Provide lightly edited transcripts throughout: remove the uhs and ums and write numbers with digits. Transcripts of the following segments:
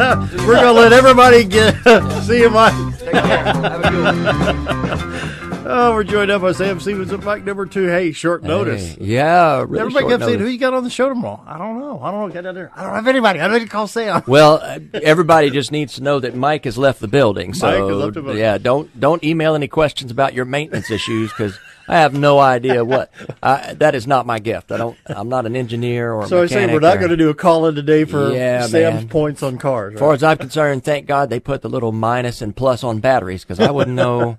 We're going to let everybody see you, Mike. Take care. Have a good one. Oh, we're joined up by Sam Seamans at Mike number 2. Hey, short notice. Yeah, really Everybody short kept saying, notice. who you got on the show tomorrow? I don't know. Get out there. I don't have anybody. I need to call Sam. Well, everybody just needs to know that Mike has left the building. So, Mike has left the building. Yeah, don't email any questions about your maintenance issues because I have no idea what. That is not my gift. I'm not an engineer or a So I mechanic. say we're not going to do a call-in today for Sam's man. points on cars. As far as I'm concerned, thank God they put the little minus and plus on batteries because I wouldn't know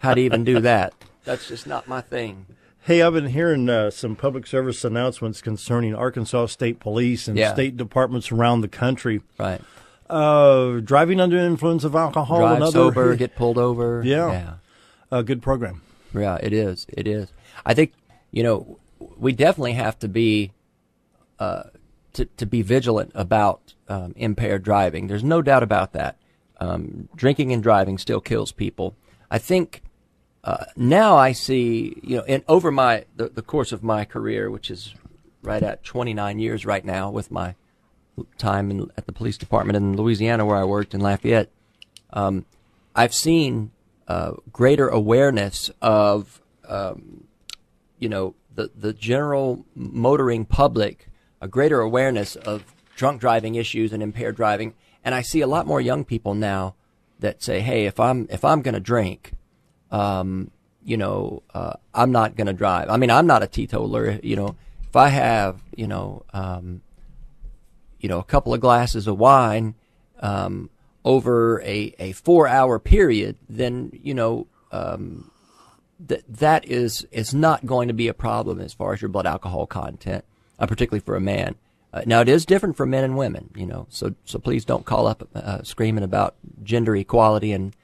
how to even do that. That's just not my thing. Hey, I've been hearing some public service announcements concerning Arkansas State Police and state departments around the country. Right. Driving under the influence of alcohol. Drive and other, sober, get pulled over. Yeah. A good program. Yeah, it is. It is. I think, we definitely have to be to be vigilant about impaired driving. There's no doubt about that. Drinking and driving still kills people. I think now I see, over the course of my career, which is right at 29 years right now with my time at the police department in Louisiana where I worked in Lafayette, I've seen greater awareness of, the general motoring public, a greater awareness of drunk driving issues and impaired driving. And I see a lot more young people now that say, hey, if I'm going to drink, I'm not going to drive. I mean, I'm not a teetotaler. If I have, a couple of glasses of wine, over a 4-hour period, then, that is not going to be a problem as far as your blood alcohol content, particularly for a man. Now, it is different for men and women, so please don't call up screaming about gender equality and,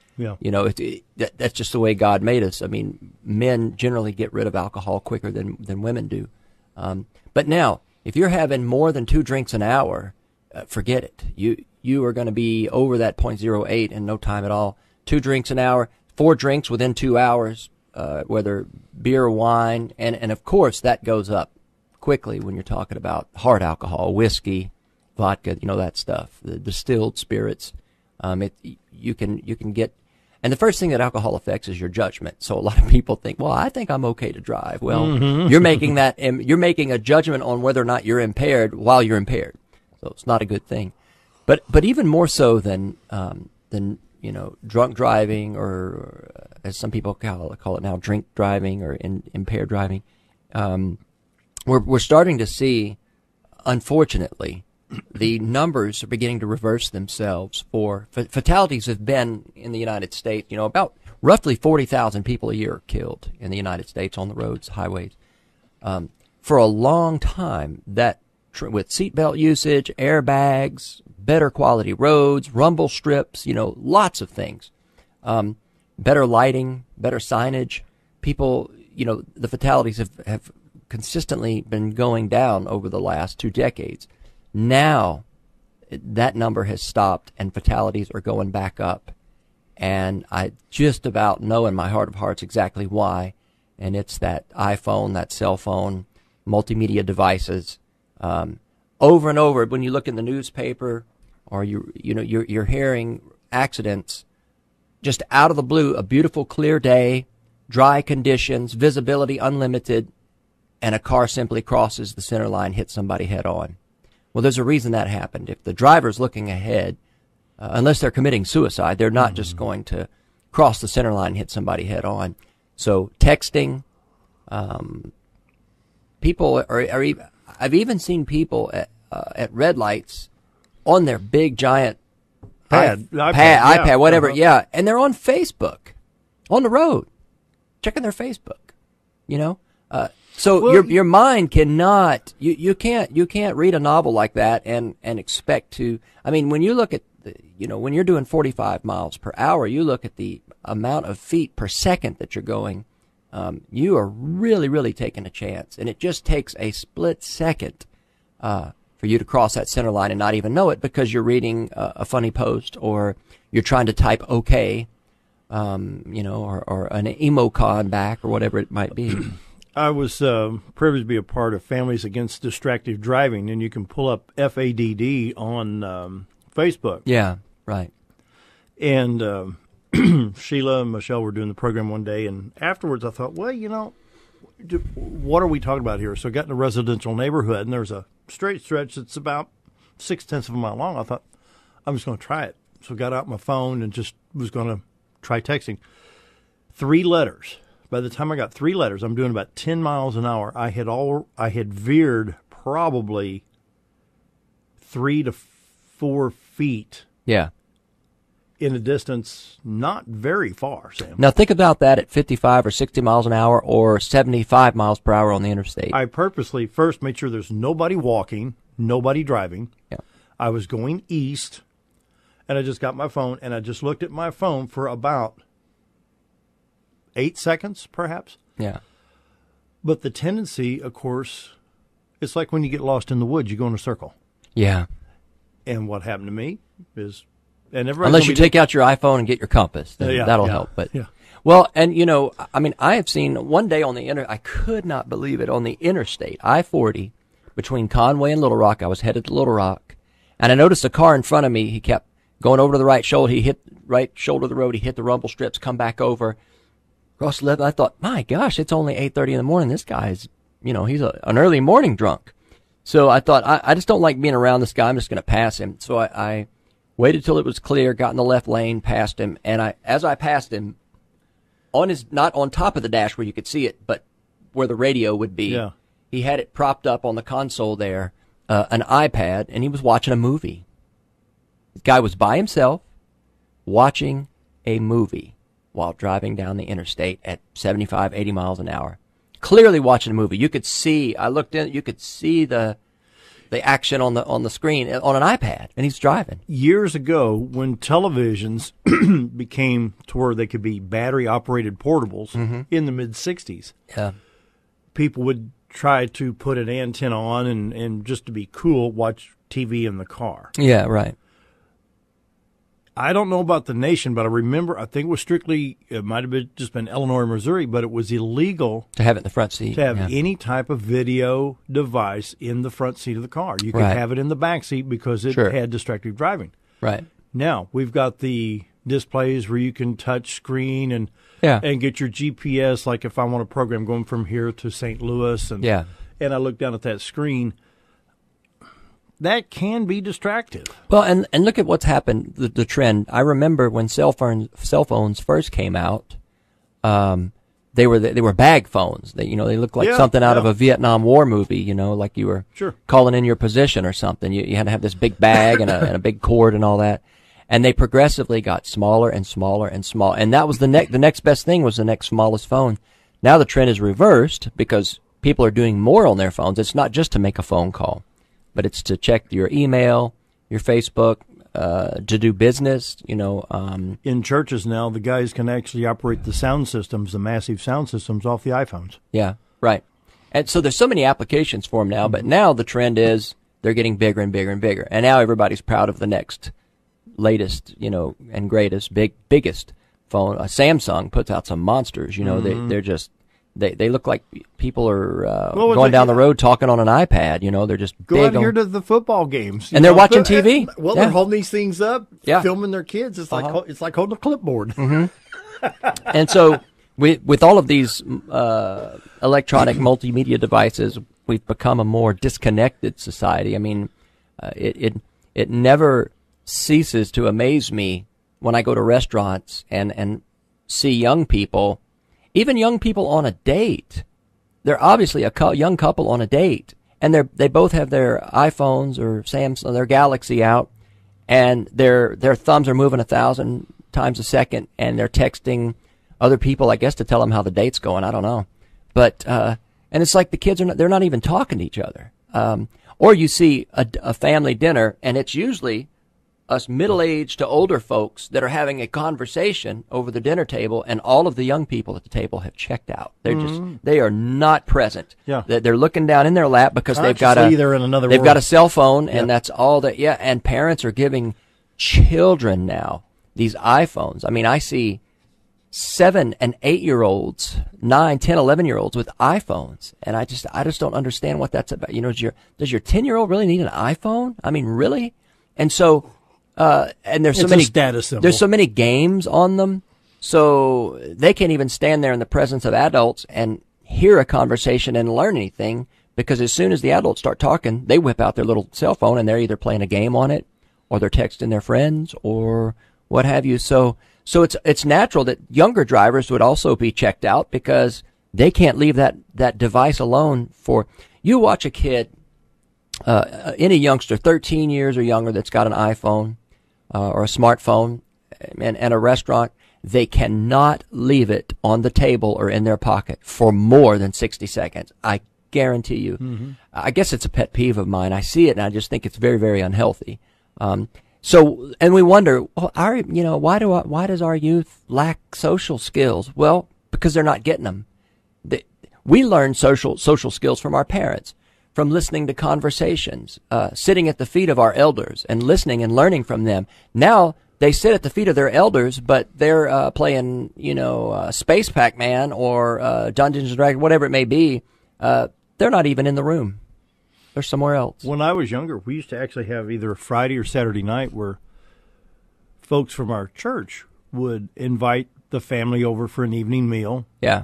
that's just the way God made us. I mean, men generally get rid of alcohol quicker than women do. But now, if you're having more than 2 drinks an hour, forget it. You are going to be over that 0.08 in no time at all. 2 drinks an hour, 4 drinks within 2 hours, whether beer or wine. And of course, that goes up quickly when you're talking about hard alcohol, whiskey, vodka, that stuff, the distilled spirits. You can get, and the first thing that alcohol affects is your judgment. So a lot of people think, well, I think I'm okay to drive. Well, you're making a judgment on whether or not you're impaired while you're impaired. So it's not a good thing. But even more so than drunk driving, or as some people call it now, drink driving or impaired driving, we're starting to see, unfortunately, the numbers are beginning to reverse themselves. For fatalities have been in the United States, about roughly 40,000 people a year are killed in the United States on the roads, highways. For a long time, that with seatbelt usage, airbags, better quality roads, rumble strips, lots of things, better lighting, better signage, people, the fatalities have consistently been going down over the last 2 decades. Now, that number has stopped and fatalities are going back up. And I just about know in my heart of hearts exactly why. And it's that iPhone, that cell phone, multimedia devices. Over and over, when you look in the newspaper or you're hearing accidents just out of the blue, a beautiful clear day, dry conditions, visibility unlimited, and a car simply crosses the center line, hits somebody head on. Well, there's a reason that happened. If the driver's looking ahead, unless they're committing suicide, they're not just going to cross the center line and hit somebody head on. So texting, people are even, I've even seen people at red lights on their big giant iPad, whatever, and they're on Facebook, on the road, checking their Facebook, So your mind cannot, you can't read a novel like that and expect to, I mean, when you look at, when you're doing 45 miles per hour, you look at the amount of feet per second that you're going, you are really, really taking a chance. And it just takes a split second, for you to cross that center line and not even know it because you're reading a funny post or you're trying to type okay, or an emocon back or whatever it might be. I was privileged to be a part of Families Against Distracted Driving, and you can pull up FADD on Facebook. Yeah, right. And Sheila and Michelle were doing the program one day, and afterwards I thought, well, what are we talking about here? So I got in a residential neighborhood, and there's a straight stretch that's about 0.6 of a mile long. I thought, I'm just going to try it. So I got out my phone and just was going to try texting. 3 letters. By the time I got 3 letters, I'm doing about 10 miles an hour. I had veered probably 3 to 4 feet. Yeah. In a distance not very far, Sam. Now think about that at 55 or 60 miles an hour or 75 miles per hour on the interstate. I purposely first made sure there's nobody walking, nobody driving. Yeah. I was going east, and I just got my phone, and I just looked at my phone for about 8 seconds, perhaps. Yeah. But the tendency, of course, it's like when you get lost in the woods, you go in a circle. Yeah. And what happened to me is... Unless you take out your iPhone and get your compass, then that'll help. But well, and I mean, I have seen one day on the I could not believe it, on the interstate, I-40, between Conway and Little Rock. I was headed to Little Rock, and I noticed a car in front of me. He kept going over to the right shoulder. He hit right shoulder of the road. He hit the rumble strips, come back over, cross the left. I thought, my gosh, it's only 8:30 in the morning. This guy's, he's an early morning drunk. So I thought, I just don't like being around this guy. I'm just going to pass him. So I waited till it was clear, got in the left lane, passed him, and as I passed him, not on top of the dash where you could see it, but where the radio would be, he had it propped up on the console there, an iPad, and he was watching a movie. The guy was by himself, watching a movie while driving down the interstate at 75, 80 miles an hour. Clearly watching a movie. You could see, I looked in, you could see the action on the screen on an iPad, and he's driving. Years ago, when televisions became to where they could be battery-operated portables in the mid-'60s, people would try to put an antenna on and just to be cool, watch TV in the car. Yeah, right. I don't know about the nation, but I remember, I think it might have just been Illinois or Missouri, but it was illegal to have it in the front seat. To have any type of video device in the front seat of the car. You could have it in the back seat because it had distracted driving. Right. Now, we've got the displays where you can touch screen and get your GPS, like if I want a program going from here to St. Louis, and I look down at that screen. That can be distractive. Well, and look at what's happened, the trend. I remember when cell phones first came out, they were bag phones. They looked like something out of a Vietnam War movie, like you were calling in your position or something. You had to have this big bag and a big cord and all that. And they progressively got smaller and smaller and smaller. And that was the next best thing was the next smallest phone. Now the trend is reversed because people are doing more on their phones. It's not just to make a phone call, but it's to check your email, your Facebook, to do business, In churches now, the guys can actually operate the sound systems, the massive sound systems, off the iPhones. Yeah, right. And so there's so many applications for them now, but now the trend is they're getting bigger and bigger and bigger. And now everybody's proud of the next latest, and greatest, biggest phone. Samsung puts out some monsters, they're just... They look like people are going down the road talking on an iPad. They're just go out here to the football games, and they're watching TV. Well, they're holding these things up, filming their kids. It's like holding a clipboard. And so, with all of these electronic multimedia devices, we've become a more disconnected society. I mean, it never ceases to amaze me when I go to restaurants and see young people. Even young people on a date. They're obviously a young couple on a date, and they both have their iPhones or Samsung, their Galaxy out, and their thumbs are moving 1,000 times a second, and they're texting other people, I guess, to tell them how the date's going. I don't know, but and it's like the kids they're not even talking to each other. Or you see a family dinner, and it's usually us middle-aged to older folks that are having a conversation over the dinner table, and all of the young people at the table have checked out. They are not present. Yeah. They're looking down in their lap because they've got a cell phone, and that's all that. Yeah. And parents are giving children now these iPhones. I mean, I see 7 and 8-year-olds, 9, 10, 11-year-olds with iPhones, and I just don't understand what that's about. Does your 10-year-old really need an iPhone? I mean, really? And so and there's so It's many a status symbol. there's so many games on them, so they can't even stand there in the presence of adults and hear a conversation and learn anything, because as soon as the adults start talking, they whip out their little cell phone and they're either playing a game on it, or they're texting their friends, or what have you. So it's natural that younger drivers would also be checked out, because they can't leave that device alone. For you watch a kid, any youngster, 13 years or younger, that's got an iPhone or a smartphone and a restaurant, they cannot leave it on the table or in their pocket for more than 60 seconds. I guarantee you. Mm-hmm. I guess it's a pet peeve of mine. I see it and I just think it's very, very unhealthy. So, and we wonder, well, why does our youth lack social skills? Well, because they're not getting them. We learn social skills from our parents, from listening to conversations, sitting at the feet of our elders and listening and learning from them. Now they sit at the feet of their elders, but they're playing, Space Pac-Man or Dungeons and Dragons, whatever it may be. They're not even in the room. They're somewhere else. When I was younger, we used to actually have either a Friday or Saturday night where folks from our church would invite the family over for an evening meal. Yeah.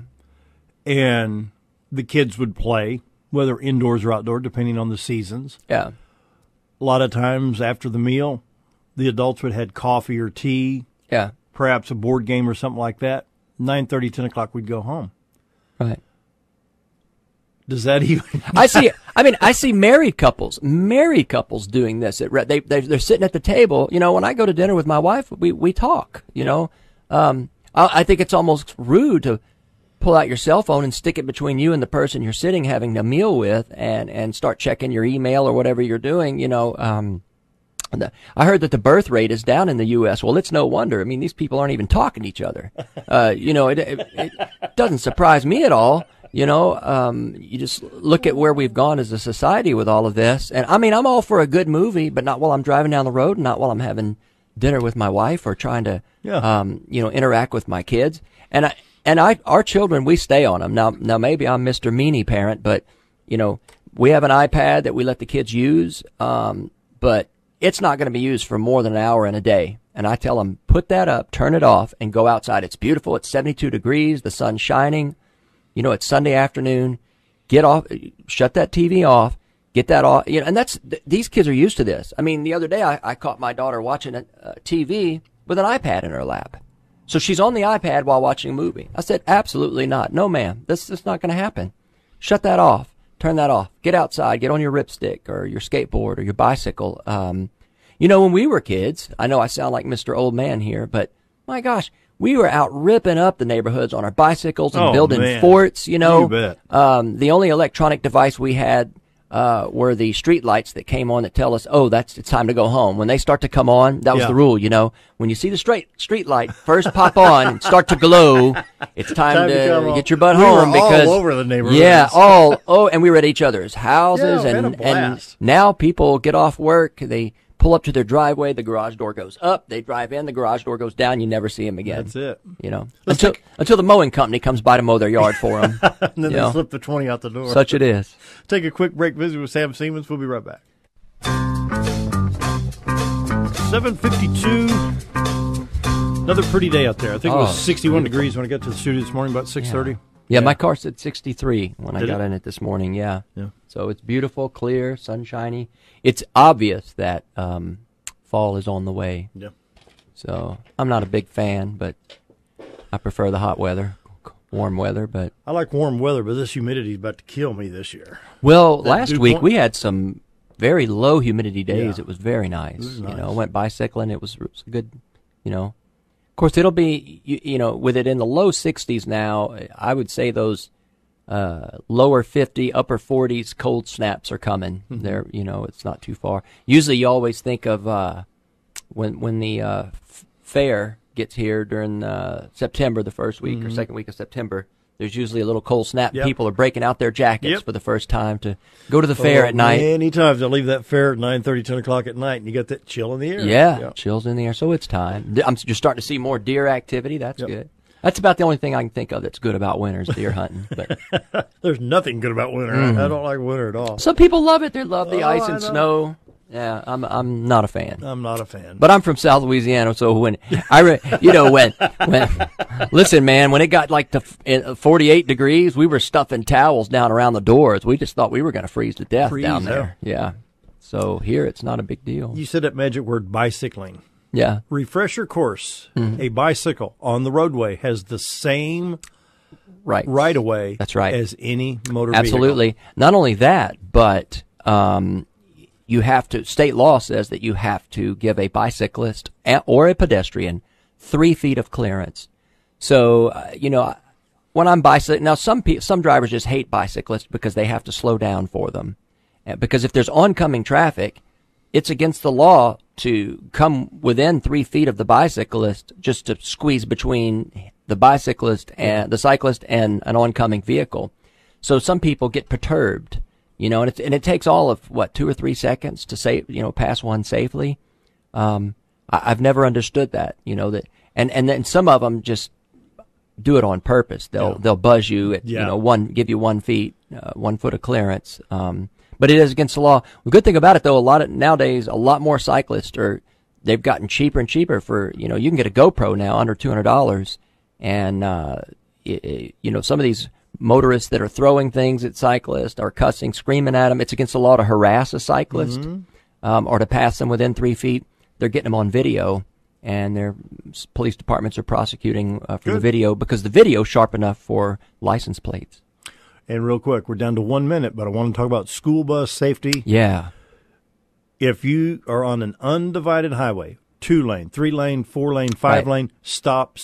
And the kids would play, whether indoors or outdoors, depending on the seasons. Yeah. A lot of times after the meal, the adults would have coffee or tea. Yeah. Perhaps a board game or something like that. 9:30, 10 o'clock, we'd go home. Right. Does that even? I see married couples doing this. They're sitting at the table. When I go to dinner with my wife, we talk. I think it's almost rude to pull out your cell phone and stick it between you and the person you're sitting having a meal with, and start checking your email or whatever you're doing. I heard that the birth rate is down in the U.S. Well, it's no wonder. I mean, these people aren't even talking to each other. It doesn't surprise me at all. You just look at where we've gone as a society with all of this. And I'm all for a good movie, but not while I'm driving down the road, not while I'm having dinner with my wife or trying to, interact with my kids. And our children, we stay on them. Now maybe I'm Mr. Meanie parent, but, we have an iPad that we let the kids use. But it's not going to be used for more than an hour in a day. And I tell them, put that up, turn it off, and go outside. It's beautiful. It's 72 degrees. The sun's shining. It's Sunday afternoon. Get off, shut that TV off, get that off. And these kids are used to this. I mean, the other day I caught my daughter watching a TV with an iPad in her lap. So she's on the iPad while watching a movie. I said, absolutely not. No, ma'am. This is not going to happen. Shut that off. Turn that off. Get outside. Get on your ripstick or your skateboard or your bicycle. When we were kids, I know I sound like Mr. Old Man here, but my gosh, we were out ripping up the neighborhoods on our bicycles and building forts, You bet. The only electronic device we had were the street lights that came on that tell us, it's time to go home. When they start to come on, that was the rule, When you see the street light first pop on and start to glow, it's time to get your butt home. Because all over the neighborhood. Yeah, and we were at each other's houses, and now people get off work, they pull up to their driveway, the garage door goes up, they drive in, the garage door goes down, you never see them again. That's it. Until the mowing company comes by to mow their yard for them. And then they slip the 20 out the door. Such it is. Take a quick break, visit with Sam Seamans. We'll be right back. 7:52. Another pretty day out there. I think it was 61 degrees when I got to the studio this morning, about 6:30. Yeah, my car said 63 when I got in it this morning, yeah. So it's beautiful, clear, sunshiny. It's obvious that fall is on the way. Yeah. So I'm not a big fan, but I prefer the hot weather, warm weather. But I like warm weather, but this humidity is about to kill me this year. Well, last week we had some very low humidity days. Yeah. It was very nice. I went bicycling. It was good, Of course, it'll be, with it in the low 60s now, I would say those lower 50, upper 40s cold snaps are coming. Mm-hmm. They're, it's not too far. Usually you always think of when the fair gets here during September, the first week or second week of September. There's usually a little cold snap. Yep. People are breaking out their jackets for the first time to go to the fair at night. Many times they'll leave that fair at 9:30, 10 o'clock at night, and you got that chill in the air. Yeah, chills in the air. So it's time. I'm just starting to see more deer activity. That's good. That's about the only thing I can think of that's good about winter is deer hunting. But there's nothing good about winter. I don't like winter at all. Some people love it. They love the ice and snow. Yeah, I'm not a fan. I'm not a fan. But I'm from South Louisiana, so when listen, man, when it got like to 48 degrees, we were stuffing towels down around the doors. We just thought we were going to freeze to death down there. Yeah. So here it's not a big deal. You said that magic word, bicycling. Yeah. Refresh your course. Mm-hmm. A bicycle on the roadway has the same right of way. That's right. As any motor Absolutely. vehicle. Not only that, but you have to. State law says that you have to give a bicyclist or a pedestrian 3 feet of clearance. So when I'm bicycling now, some drivers just hate bicyclists because they have to slow down for them. Because if there's oncoming traffic, it's against the law to come within 3 feet of the bicyclist just to squeeze between the bicyclist and the cyclist and an oncoming vehicle. So some people get perturbed, and it takes all of 2 or 3 seconds to pass one safely. I've never understood that, and then some of them just do it on purpose. They'll buzz you at, give you 1 foot of clearance. But it is against the law. The good thing about it, though, nowadays, a lot more cyclists they've gotten cheaper and cheaper for, you can get a GoPro now under $200. And, some of these motorists that are throwing things at cyclists or cussing, screaming at them, it's against the law to harass a cyclist, or to pass them within 3 feet. They're getting them on video, and their police departments are prosecuting for the video because the video is sharp enough for license plates. And real quick, we're down to 1 minute, but I want to talk about school bus safety. Yeah. If you are on an undivided highway, 2-lane, 3-lane, 4-lane, 5-lane, stop.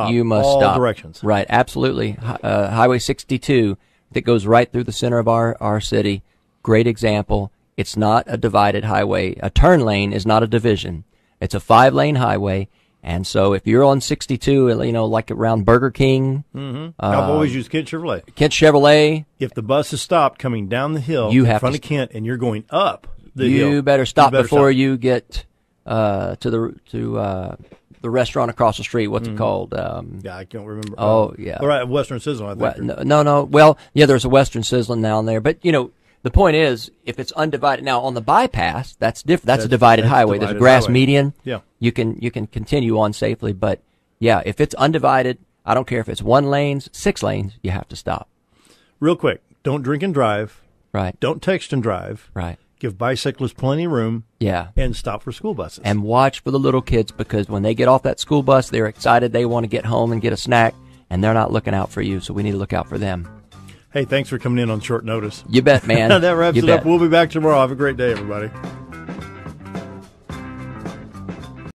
You must all stop. Directions. Right, absolutely. Highway 62 that goes right through the center of our city. Great example. It's not a divided highway. A turn lane is not a division. It's a 5-lane highway. And so if you're on 62, like around Burger King. Mm-hmm. I've always used Kent Chevrolet. Kent Chevrolet. If the bus is stopped coming down the hill in front of Kent and you're going up the hill. You better stop before you get to the restaurant across the street. What's it called? Yeah, I can't remember. Oh, yeah. All right, Western Sizzling, I think. No. Well, yeah, there's a Western Sizzling down there. But, the point is, if it's undivided, now on the bypass, that's different. That's a divided highway. There's a grass median. Yeah. You can continue on safely. But, yeah, if it's undivided, I don't care if it's 1 lane, 6 lanes, you have to stop. Real quick, don't drink and drive. Right. Don't text and drive. Right. Give bicyclists plenty of room. Yeah. And stop for school buses. And watch for the little kids, because when they get off that school bus, they're excited. They want to get home and get a snack, and they're not looking out for you, so we need to look out for them. Hey, thanks for coming in on short notice. You bet, man. That wraps it up. We'll be back tomorrow. Have a great day, everybody.